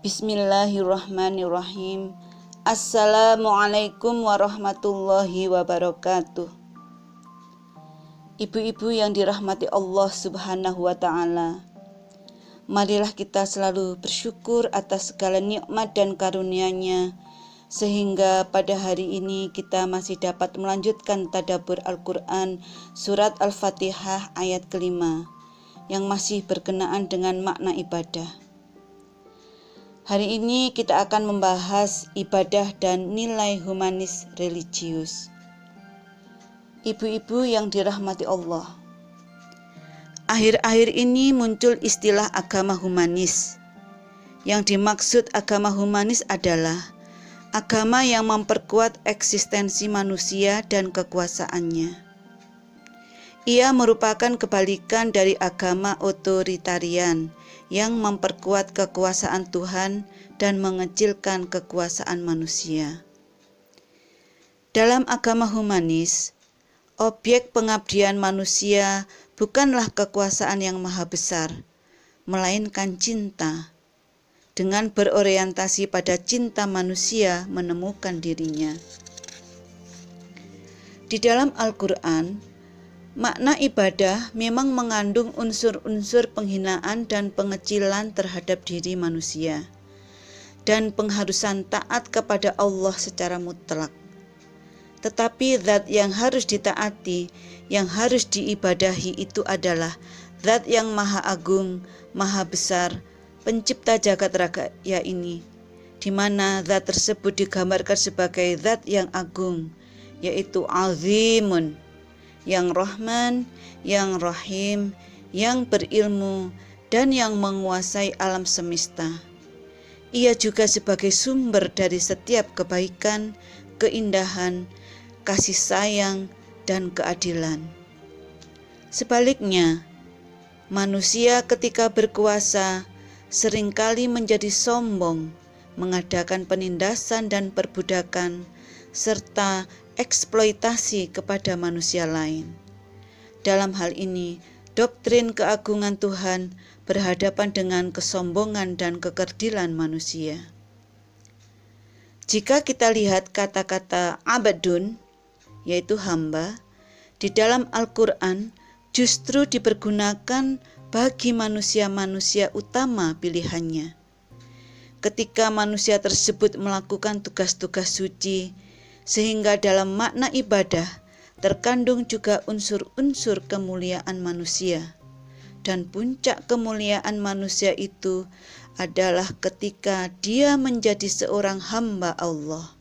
Bismillahirrahmanirrahim. Assalamualaikum warahmatullahi wabarakatuh. Ibu-ibu yang dirahmati Allah Subhanahu wa ta'ala, marilah kita selalu bersyukur atas segala nikmat dan karunia-Nya, sehingga pada hari ini kita masih dapat melanjutkan tadabbur Al-Quran surat Al-Fatihah ayat kelima yang masih berkenaan dengan makna ibadah. Hari ini kita akan membahas ibadah dan nilai humanis religius. Ibu-ibu yang dirahmati Allah, akhir-akhir ini muncul istilah agama humanis. Yang dimaksud agama humanis adalah agama yang memperkuat eksistensi manusia dan kekuasaannya. Ia merupakan kebalikan dari agama otoritarian yang memperkuat kekuasaan Tuhan dan mengecilkan kekuasaan manusia. Dalam agama humanis, objek pengabdian manusia bukanlah kekuasaan yang maha besar, melainkan cinta. Dengan berorientasi pada cinta, manusia menemukan dirinya. Di dalam Al-Quran, makna ibadah memang mengandung unsur-unsur penghinaan dan pengecilan terhadap diri manusia, dan pengharusan taat kepada Allah secara mutlak. Tetapi zat yang harus ditaati, yang harus diibadahi itu adalah zat yang maha agung, maha besar, pencipta jagat raya ini, di mana zat tersebut digambarkan sebagai zat yang agung, yaitu azimun, yang Rahman, yang Rahim, yang berilmu, dan yang menguasai alam semesta. Ia juga sebagai sumber dari setiap kebaikan, keindahan, kasih sayang, dan keadilan. Sebaliknya, manusia ketika berkuasa seringkali menjadi sombong, mengadakan penindasan dan perbudakan, serta eksploitasi kepada manusia lain. Dalam hal ini, doktrin keagungan Tuhan berhadapan dengan kesombongan dan kekerdilan manusia. Jika kita lihat kata-kata abdun, yaitu hamba, di dalam Al-Quran justru dipergunakan bagi manusia-manusia utama pilihannya. Ketika manusia tersebut melakukan tugas-tugas suci, sehingga dalam makna ibadah terkandung juga unsur-unsur kemuliaan manusia. Dan puncak kemuliaan manusia itu adalah ketika dia menjadi seorang hamba Allah.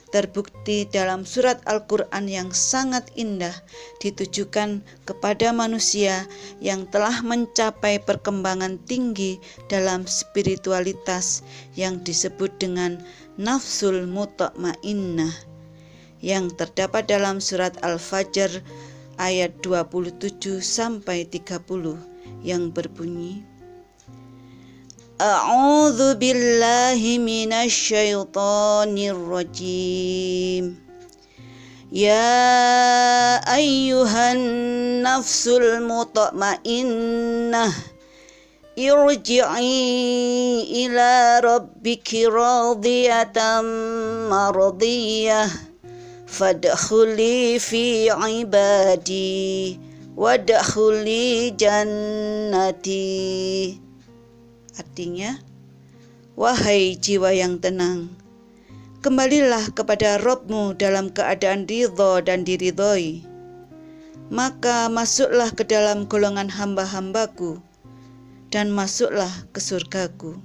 Terbukti dalam surat Al-Quran yang sangat indah ditujukan kepada manusia yang telah mencapai perkembangan tinggi dalam spiritualitas yang disebut dengan nafsul mutmainnah, yang terdapat dalam surat Al-Fajr ayat 27-30 yang berbunyi, A'udzu billahi minasy syaithanir rajim. Ya ayyuhan nafsul mutmainnah, irji'i ila rabbiki radiyatan mardiyah, fadkhuli fi ibadi wadkhuli jannati. Artinya, wahai jiwa yang tenang, kembalilah kepada Rabb-Mu dalam keadaan ridha dan diridhoi, maka masuklah ke dalam golongan hamba-hambaku dan masuklah ke surgaku.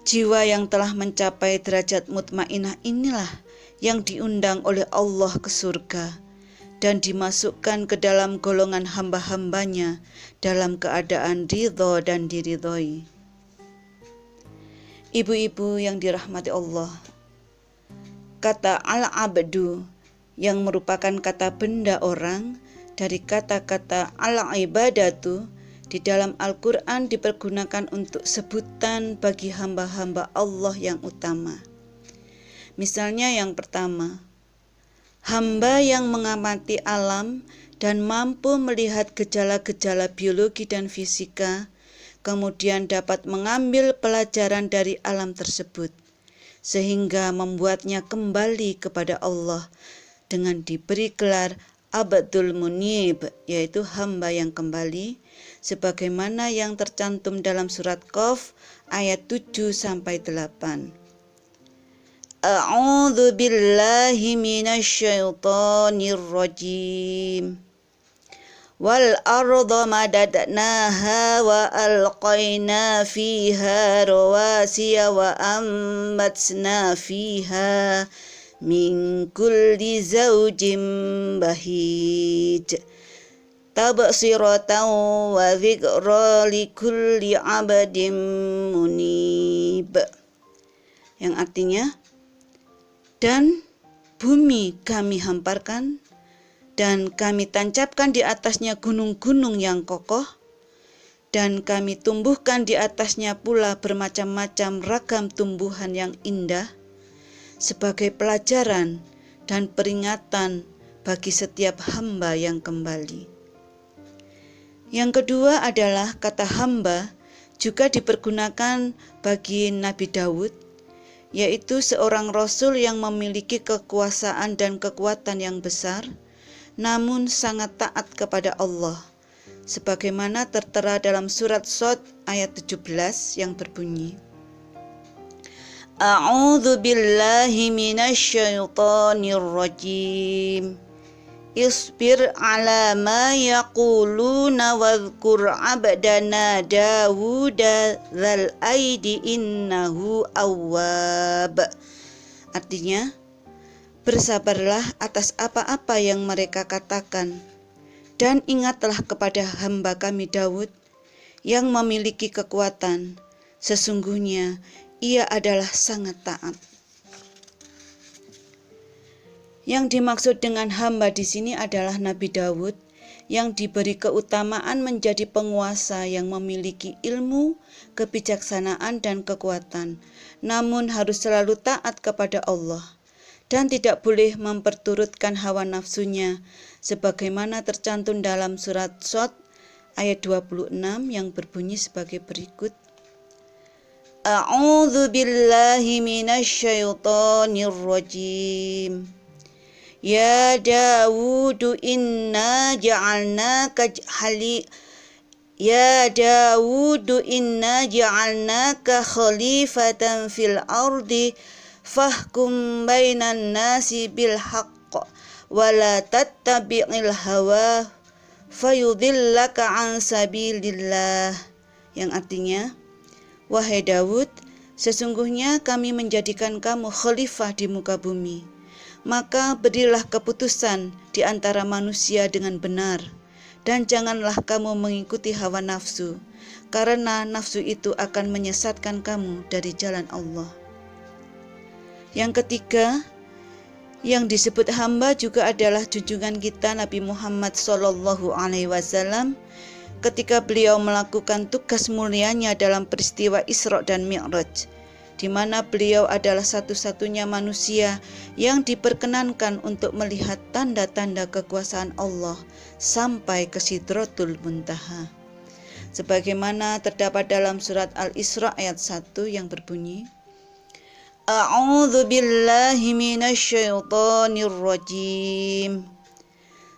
Jiwa yang telah mencapai derajat mutmainah inilah yang diundang oleh Allah ke surga dan dimasukkan ke dalam golongan hamba-hambanya dalam keadaan ridho dan diridhoi. Ibu-ibu yang dirahmati Allah, kata al-abdu yang merupakan kata benda orang dari kata-kata al-ibadatu di dalam Al-Quran dipergunakan untuk sebutan bagi hamba-hamba Allah yang utama. Misalnya yang pertama, hamba yang mengamati alam dan mampu melihat gejala-gejala biologi dan fisika, kemudian dapat mengambil pelajaran dari alam tersebut, sehingga membuatnya kembali kepada Allah dengan diberi gelar Abdul Munib, yaitu hamba yang kembali, sebagaimana yang tercantum dalam surat Qaf ayat 7-8. A'udzu billahi minasyaitonir rajim. Wal arda madadnaha wa alqaina fiha rawasiya wa ambatna fiha min kulli zawjin bahij tabsiratan wa dzikra likulli 'abdin munib. Yang artinya, dan bumi kami hamparkan dan kami tancapkan di atasnya gunung-gunung yang kokoh, dan kami tumbuhkan di atasnya pula bermacam-macam ragam tumbuhan yang indah sebagai pelajaran dan peringatan bagi setiap hamba yang kembali. Yang kedua adalah kata hamba juga dipergunakan bagi Nabi Daud, yaitu seorang rasul yang memiliki kekuasaan dan kekuatan yang besar, namun sangat taat kepada Allah, sebagaimana tertera dalam surat Shad ayat 17 yang berbunyi, A'udzu billahi minasyaitonir rajim. Isbir ala ma yaquluna wadhkur 'abdana Dawuda dzal aidi innahu awwab. Artinya, bersabarlah atas apa-apa yang mereka katakan, dan ingatlah kepada hamba kami Daud yang memiliki kekuatan. Sesungguhnya ia adalah sangat taat. Yang dimaksud dengan hamba di sini adalah Nabi Daud yang diberi keutamaan menjadi penguasa yang memiliki ilmu, kebijaksanaan, dan kekuatan, namun harus selalu taat kepada Allah dan tidak boleh memperturutkan hawa nafsunya, sebagaimana tercantum dalam surat Shad ayat 26 yang berbunyi sebagai berikut, A'udzu billahi minasyaitonir rajim. Ya Dawud inna ja'alnaka khalifatan fil ardi fahkum bainan nasi bil haqq wa la tattabi'il hawa fayudhillaka an sabilillah. Yang artinya, wahai Daud, sesungguhnya kami menjadikan kamu khalifah di muka bumi. Maka berilah keputusan di antara manusia dengan benar, dan janganlah kamu mengikuti hawa nafsu, karena nafsu itu akan menyesatkan kamu dari jalan Allah. Yang ketiga, yang disebut hamba juga adalah junjungan kita Nabi Muhammad SAW ketika beliau melakukan tugas mulianya dalam peristiwa Isra dan Mi'raj, di mana beliau adalah satu-satunya manusia yang diperkenankan untuk melihat tanda-tanda kekuasaan Allah sampai ke Sidratul Muntaha, sebagaimana terdapat dalam surat Al-Isra ayat 1 yang berbunyi, A'udzu billahi minasyaitonir rajim.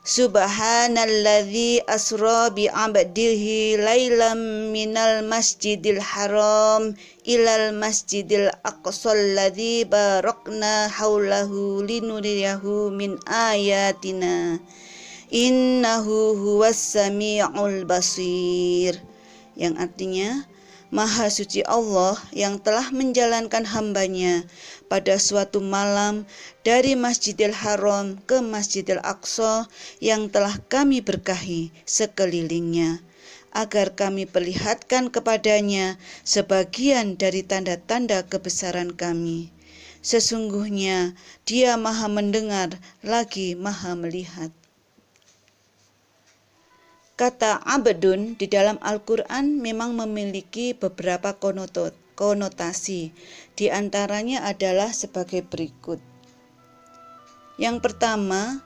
Subhanalladzi asra bi 'abdihi lailam minal masjidil haram ilal masjidil aqsal ladzi barakna haulahu linuriyahu min ayatina innahu huwas sami'ul basir. Yang artinya, Maha suci Allah yang telah menjalankan hambanya pada suatu malam dari Masjidil Haram ke Masjidil Aqsa yang telah kami berkahi sekelilingnya, agar kami perlihatkan kepadanya sebagian dari tanda-tanda kebesaran kami. Sesungguhnya Dia Maha mendengar lagi Maha melihat. Kata abdun di dalam Al-Quran memang memiliki beberapa konotasi. Di antaranya adalah sebagai berikut. Yang pertama,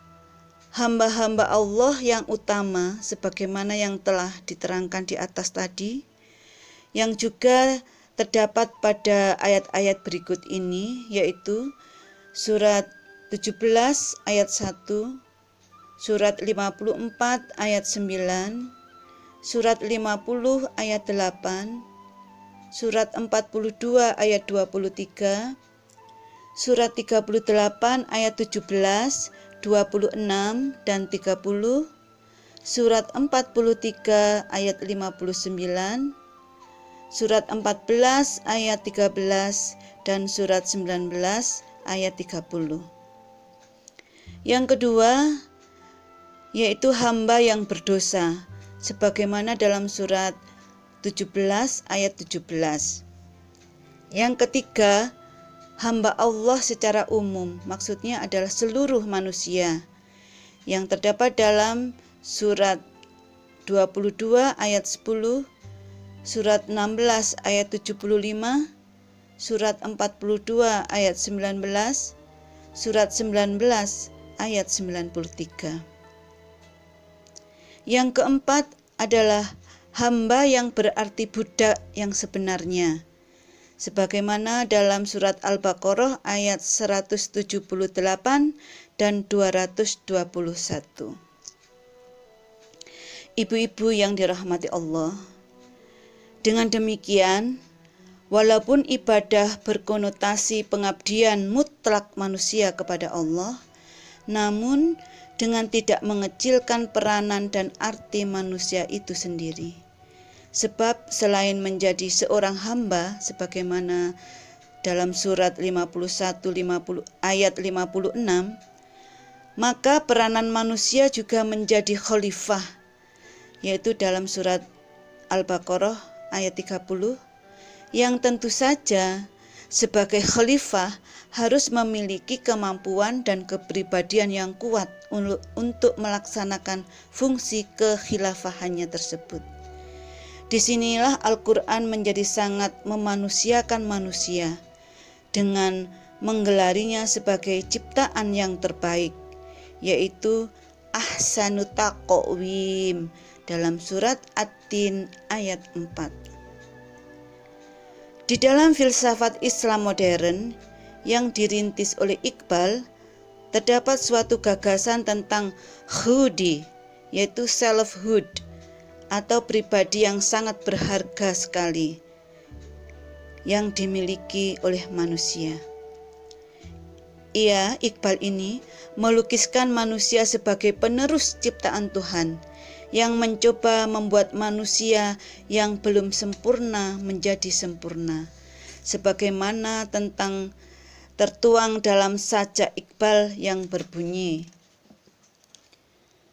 hamba-hamba Allah yang utama sebagaimana yang telah diterangkan di atas tadi. yang juga terdapat pada ayat-ayat berikut ini, yaitu surat 17 ayat 1, surat 54 ayat 9, surat 50 ayat 8, surat 42 ayat 23, surat 38 ayat 17, 26 dan 30, surat 43 ayat 59, surat 14 ayat 13 dan surat 19 ayat 30. Yang kedua yaitu hamba yang berdosa, sebagaimana dalam surat 17 ayat 17. Yang ketiga, hamba Allah secara umum, maksudnya adalah seluruh manusia, yang terdapat dalam surat 22 ayat 10, surat 16 ayat 75, surat 42 ayat 19, surat 19 ayat 93. Yang keempat adalah hamba yang berarti budak yang sebenarnya, sebagaimana dalam surat Al-Baqarah ayat 178 dan 221. Ibu-ibu yang dirahmati Allah, dengan demikian, walaupun ibadah berkonotasi pengabdian mutlak manusia kepada Allah, namun dengan tidak mengecilkan peranan dan arti manusia itu sendiri. Sebab selain menjadi seorang hamba, sebagaimana dalam surat 51 ayat 56, maka peranan manusia juga menjadi khalifah, yaitu dalam surat Al-Baqarah ayat 30, yang tentu saja sebagai khalifah harus memiliki kemampuan dan kepribadian yang kuat untuk melaksanakan fungsi kekhilafahannya tersebut. Disinilah Al-Quran menjadi sangat memanusiakan manusia dengan menggelarinya sebagai ciptaan yang terbaik, yaitu ahsanu taqwim dalam surat At-Tin ayat 4. Di dalam filsafat Islam modern yang dirintis oleh Iqbal, terdapat suatu gagasan tentang khudi, yaitu selfhood, atau pribadi yang sangat berharga sekali yang dimiliki oleh manusia. Iqbal ini melukiskan manusia sebagai penerus ciptaan Tuhan yang mencoba membuat manusia yang belum sempurna menjadi sempurna, sebagaimana tertuang dalam sajak Iqbal yang berbunyi,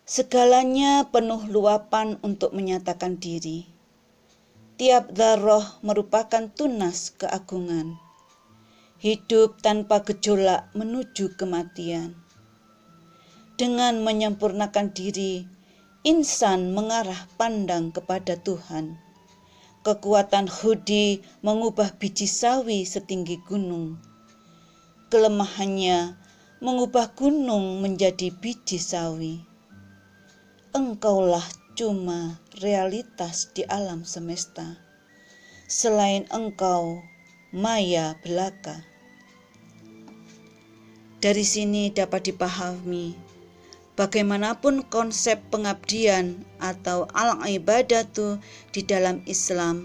segalanya penuh luapan untuk menyatakan diri. Tiap dzarrah merupakan tunas keagungan. Hidup tanpa gejolak menuju kematian. Dengan menyempurnakan diri, insan mengarah pandang kepada Tuhan. Kekuatan khudi mengubah biji sawi setinggi gunung. Kelemahannya mengubah gunung menjadi biji sawi. Engkaulah cuma realitas di alam semesta. Selain engkau, maya belaka. Dari sini dapat dipahami bagaimanapun konsep pengabdian atau al-ibadatu di dalam Islam